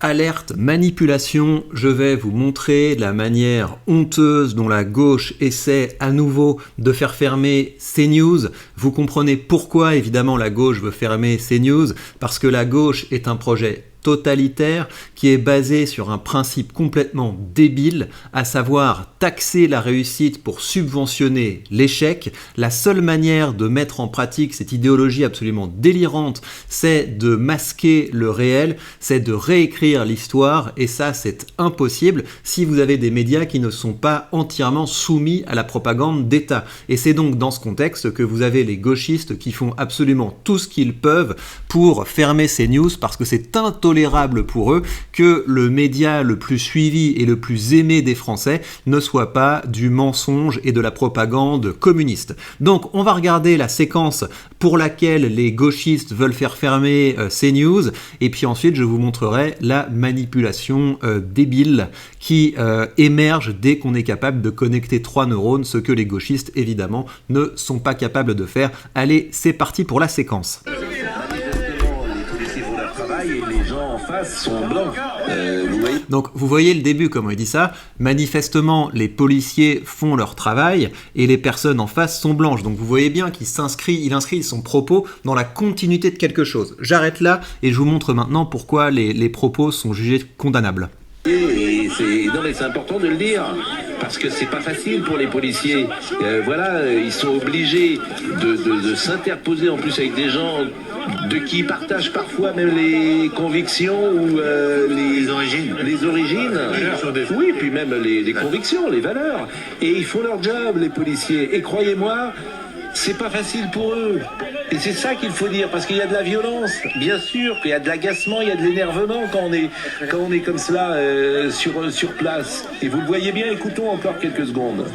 Alerte manipulation, je vais vous montrer la manière honteuse dont la gauche essaie à nouveau de faire fermer CNews. Vous comprenez pourquoi évidemment la gauche veut fermer CNews, parce que la gauche est un projet totalitaire qui est basé sur un principe complètement débile, à savoir taxer la réussite pour subventionner l'échec. La seule manière de mettre en pratique cette idéologie absolument délirante, c'est de masquer le réel, c'est de réécrire l'histoire, et ça c'est impossible si vous avez des médias qui ne sont pas entièrement soumis à la propagande d'État. Et c'est donc dans ce contexte que vous avez les gauchistes qui font absolument tout ce qu'ils peuvent pour fermer ces news, parce que c'est intolérable pour eux que le média le plus suivi et le plus aimé des Français ne soit pas du mensonge et de la propagande communiste. Donc on va regarder la séquence pour laquelle les gauchistes veulent faire fermer CNews, et puis ensuite je vous montrerai la manipulation débile qui émerge dès qu'on est capable de connecter 3 neurones, ce que les gauchistes évidemment ne sont pas capables de faire. Allez, c'est parti pour la séquence. Et les gens en face sont blancs. Donc vous voyez le début, comment il dit ça. Manifestement, les policiers font leur travail et les personnes en face sont blanches. Donc vous voyez bien qu'il inscrit son propos dans la continuité de quelque chose. J'arrête là et je vous montre maintenant pourquoi les propos sont jugés condamnables. Non mais c'est important de le dire, parce que c'est pas facile pour les policiers. Ils sont obligés de s'interposer en plus avec des gens de qui ils partagent parfois même les convictions ou les origines. Oui, puis même les convictions, les valeurs. Et ils font leur job, les policiers. Et croyez-moi, c'est pas facile pour eux. Et c'est ça qu'il faut dire, parce qu'il y a de la violence, bien sûr, qu'il y a de l'agacement, il y a de l'énervement quand on est comme cela sur place. Et vous le voyez bien, écoutons encore quelques secondes.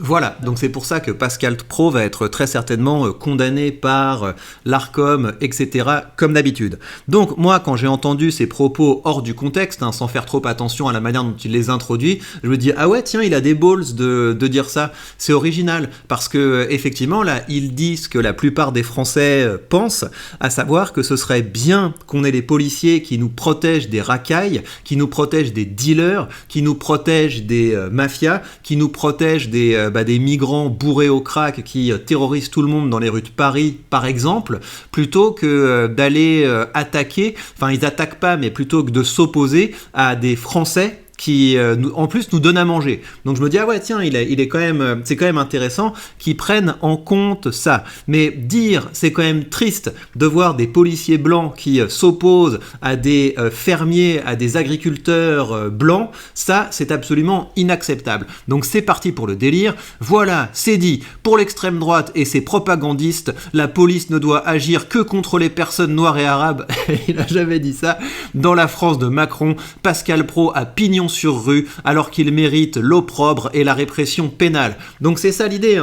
Voilà, donc c'est pour ça que Pascal Praud va être très certainement condamné par l'Arcom, etc., comme d'habitude. Donc moi, quand j'ai entendu ces propos hors du contexte, sans faire trop attention à la manière dont il les introduit, je me dis « Ah ouais, tiens, il a des balls de dire ça, c'est original », parce que effectivement, là, il dit ce que la plupart des Français pensent, à savoir que ce serait bien qu'on ait les policiers qui nous protègent des racailles, qui nous protègent des dealers, qui nous protègent des mafias, qui nous protègent des migrants bourrés au crack qui terrorisent tout le monde dans les rues de Paris, par exemple, plutôt que d'aller attaquer, ils attaquent pas, mais plutôt que de s'opposer à des Français qui en plus nous donne à manger. Donc je me dis ah ouais tiens c'est quand même intéressant qu'ils prennent en compte ça. Mais dire c'est quand même triste de voir des policiers blancs qui s'opposent à des fermiers, à des agriculteurs blancs, ça c'est absolument inacceptable. Donc c'est parti pour le délire. Voilà, c'est dit. Pour l'extrême droite et ses propagandistes, la police ne doit agir que contre les personnes noires et arabes. Il a jamais dit ça. Dans la France de Macron, Pascal Praud a pignon sur rue alors qu'il mérite l'opprobre et la répression pénale. Donc c'est ça l'idée,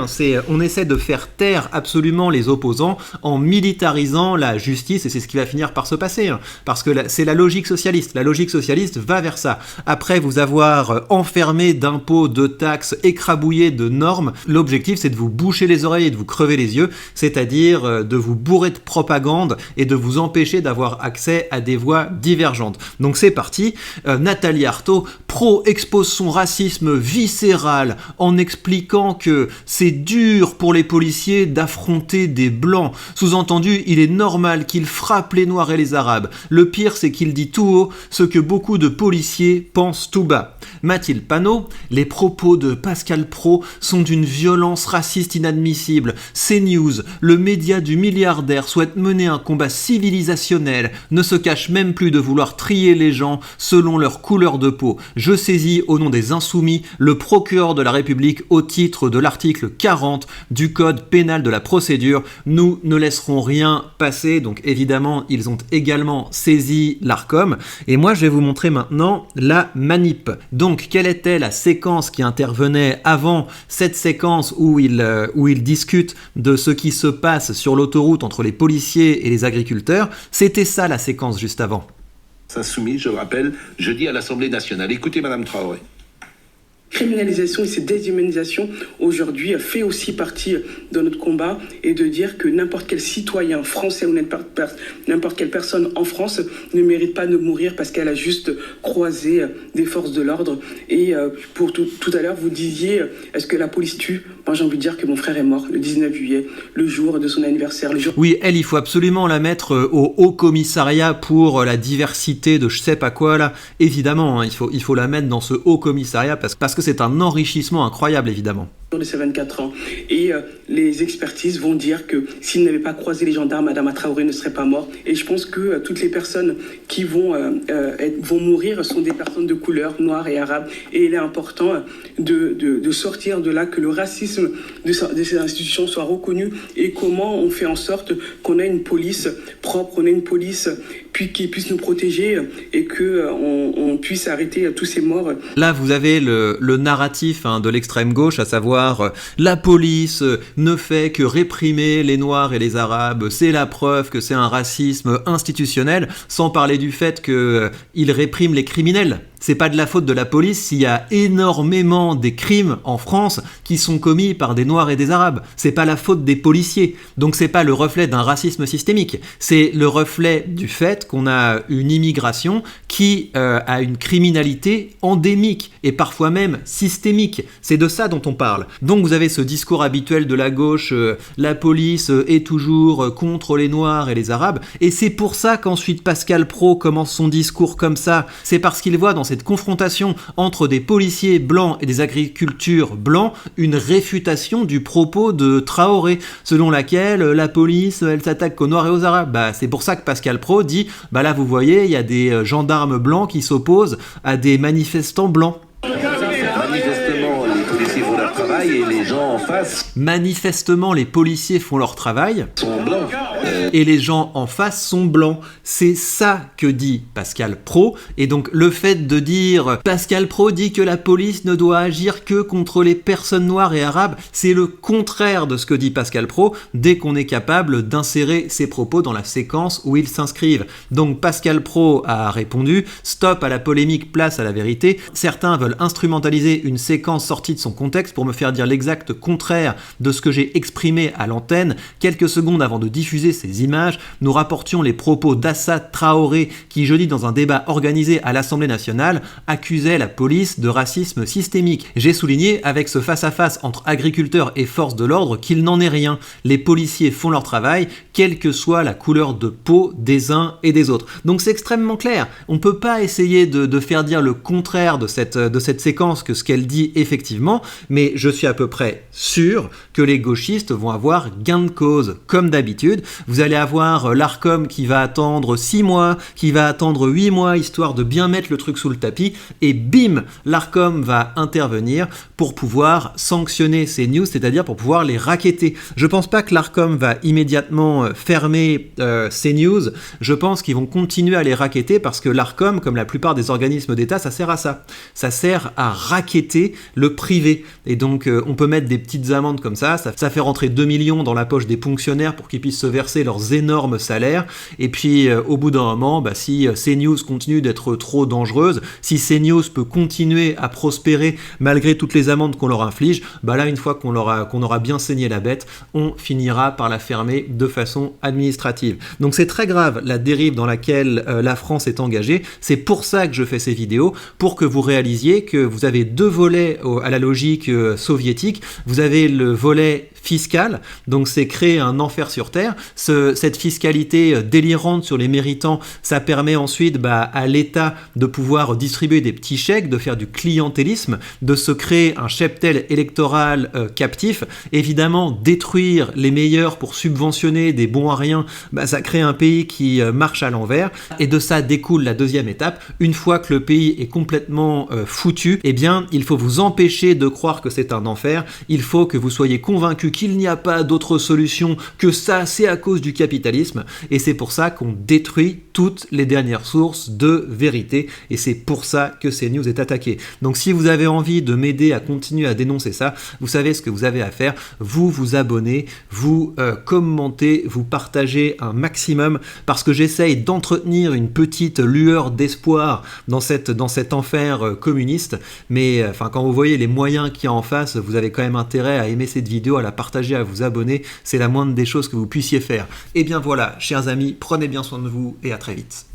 on essaie de faire taire absolument les opposants en militarisant la justice, et c'est ce qui va finir par se passer, parce que c'est la logique socialiste. La logique socialiste va vers ça. Après vous avoir enfermé d'impôts, de taxes, écrabouillé de normes, l'objectif c'est de vous boucher les oreilles et de vous crever les yeux, c'est-à-dire de vous bourrer de propagande et de vous empêcher d'avoir accès à des voies divergentes. Donc c'est parti. Nathalie Arthaud, Praud expose son racisme viscéral en expliquant que c'est dur pour les policiers d'affronter des blancs. Sous-entendu, il est normal qu'ils frappent les noirs et les arabes. Le pire, c'est qu'il dit tout haut ce que beaucoup de policiers pensent tout bas. Mathilde Panot, les propos de Pascal Praud sont d'une violence raciste inadmissible. CNews, le média du milliardaire, souhaite mener un combat civilisationnel, ne se cache même plus de vouloir trier les gens selon leur couleur de peau. Je saisis au nom des insoumis le procureur de la République au titre de l'article 40 du Code pénal de la procédure. Nous ne laisserons rien passer. Donc évidemment, ils ont également saisi l'Arcom. Et moi, je vais vous montrer maintenant la manip. Donc, quelle était la séquence qui intervenait avant cette séquence où ils discutent de ce qui se passe sur l'autoroute entre les policiers et les agriculteurs? C'était ça la séquence juste avant. Insoumis, je le rappelle, jeudi à l'Assemblée nationale. Écoutez Madame Traoré. criminalisation et cette déshumanisation aujourd'hui fait aussi partie de notre combat, et de dire que n'importe quel citoyen français ou n'importe quelle personne en France ne mérite pas de mourir parce qu'elle a juste croisé des forces de l'ordre. Et pour tout à l'heure, vous disiez, est-ce que la police tue ? Moi, j'ai envie de dire que mon frère est mort le 19 juillet, le jour de son anniversaire. Oui, elle, il faut absolument la mettre au Haut Commissariat pour la diversité de je sais pas quoi, là. Évidemment, hein, il faut la mettre dans ce Haut Commissariat parce que c'est un enrichissement incroyable, évidemment. De ses 24 ans. Et les expertises vont dire que s'il n'avait pas croisé les gendarmes, Adama Traoré ne serait pas mort. Et je pense que toutes les personnes qui vont mourir sont des personnes de couleur, noires et arabes. Et il est important de sortir de là, que le racisme de ces institutions soit reconnu, et comment on fait en sorte qu'on ait une police propre, on ait une police qui puisse nous protéger, et qu'on puisse arrêter tous ces morts. Là, vous avez le narratif de l'extrême gauche, à savoir la police ne fait que réprimer les Noirs et les Arabes, c'est la preuve que c'est un racisme institutionnel, sans parler du fait qu'il réprime les criminels. C'est pas de la faute de la police s'il y a énormément des crimes en France qui sont commis par des Noirs et des Arabes. C'est pas la faute des policiers. Donc c'est pas le reflet d'un racisme systémique. C'est le reflet du fait qu'on a une immigration qui a une criminalité endémique et parfois même systémique. C'est de ça dont on parle. Donc vous avez ce discours habituel de la gauche, la police est toujours contre les Noirs et les Arabes. Et c'est pour ça qu'ensuite Pascal Praud commence son discours comme ça. C'est parce qu'il voit dans cette confrontation entre des policiers blancs et des agriculteurs blancs une réfutation du propos de Traoré, selon laquelle la police, elle s'attaque aux Noirs et aux Arabes. C'est pour ça que Pascal Praud dit, là vous voyez, il y a des gendarmes blancs qui s'opposent à des manifestants blancs. Manifestement, les policiers font leur travail et les gens en face... Manifestement, les policiers font leur travail. Sont blancs. Et les gens en face sont blancs. C'est ça que dit Pascal Praud. Et donc le fait de dire Pascal Praud dit que la police ne doit agir que contre les personnes noires et arabes, c'est le contraire de ce que dit Pascal Praud dès qu'on est capable d'insérer ses propos dans la séquence où ils s'inscrivent. Donc Pascal Praud a répondu stop à la polémique, place à la vérité. Certains veulent instrumentaliser une séquence sortie de son contexte pour me faire dire l'exact contraire de ce que j'ai exprimé à l'antenne. Quelques secondes avant de diffuser ces images, nous rapportions les propos d'Assad Traoré qui jeudi dans un débat organisé à l'Assemblée nationale accusait la police de racisme systémique. J'ai souligné avec ce face-à-face entre agriculteurs et forces de l'ordre qu'il n'en est rien. Les policiers font leur travail, quelle que soit la couleur de peau des uns et des autres. Donc c'est extrêmement clair. On ne peut pas essayer de faire dire le contraire de cette séquence que ce qu'elle dit effectivement, mais je suis à peu près sûr que les gauchistes vont avoir gain de cause. Comme d'habitude, vous allez avoir l'Arcom qui va attendre 6 mois, qui va attendre 8 mois, histoire de bien mettre le truc sous le tapis, et bim, l'Arcom va intervenir pour pouvoir sanctionner ces news, c'est-à-dire pour pouvoir les racketter. Je pense pas que l'Arcom va immédiatement fermer ces news, je pense qu'ils vont continuer à les racketter parce que l'Arcom, comme la plupart des organismes d'État, ça sert à ça. Ça sert à racketter le privé. Et donc on peut mettre des petites amendes comme ça fait rentrer 2 millions dans la poche des fonctionnaires pour qu'ils puissent se verser leurs énormes salaires, et puis au bout d'un moment, si CNews continue d'être trop dangereuse, si CNews peut continuer à prospérer malgré toutes les amendes qu'on leur inflige, là une fois qu'on aura bien saigné la bête, on finira par la fermer de façon administrative. Donc c'est très grave la dérive dans laquelle la France est engagée, c'est pour ça que je fais ces vidéos, pour que vous réalisiez que vous avez 2 volets à la logique soviétique. Vous avez le volet fiscal, donc c'est créer un enfer sur terre. Cette fiscalité délirante sur les méritants, ça permet ensuite à l'État de pouvoir distribuer des petits chèques, de faire du clientélisme, de se créer un cheptel électoral captif. Évidemment, détruire les meilleurs pour subventionner des bons à rien, ça crée un pays qui marche à l'envers, et de ça découle la deuxième étape. Une fois que le pays est complètement foutu, il faut vous empêcher de croire que c'est un enfer, il il faut que vous soyez convaincus qu'il n'y a pas d'autre solution que ça, c'est à cause du capitalisme, et c'est pour ça qu'on détruit toutes les dernières sources de vérité, et c'est pour ça que CNews est attaqué. Donc si vous avez envie de m'aider à continuer à dénoncer ça, vous savez ce que vous avez à faire, vous abonnez, vous commentez, vous partagez un maximum, parce que j'essaye d'entretenir une petite lueur d'espoir dans cet enfer communiste, mais quand vous voyez les moyens qu'il y a en face, vous avez quand même intérêt à aimer cette vidéo, à la partager, à vous abonner, c'est la moindre des choses que vous puissiez faire. Et bien voilà, chers amis, prenez bien soin de vous et à très vite.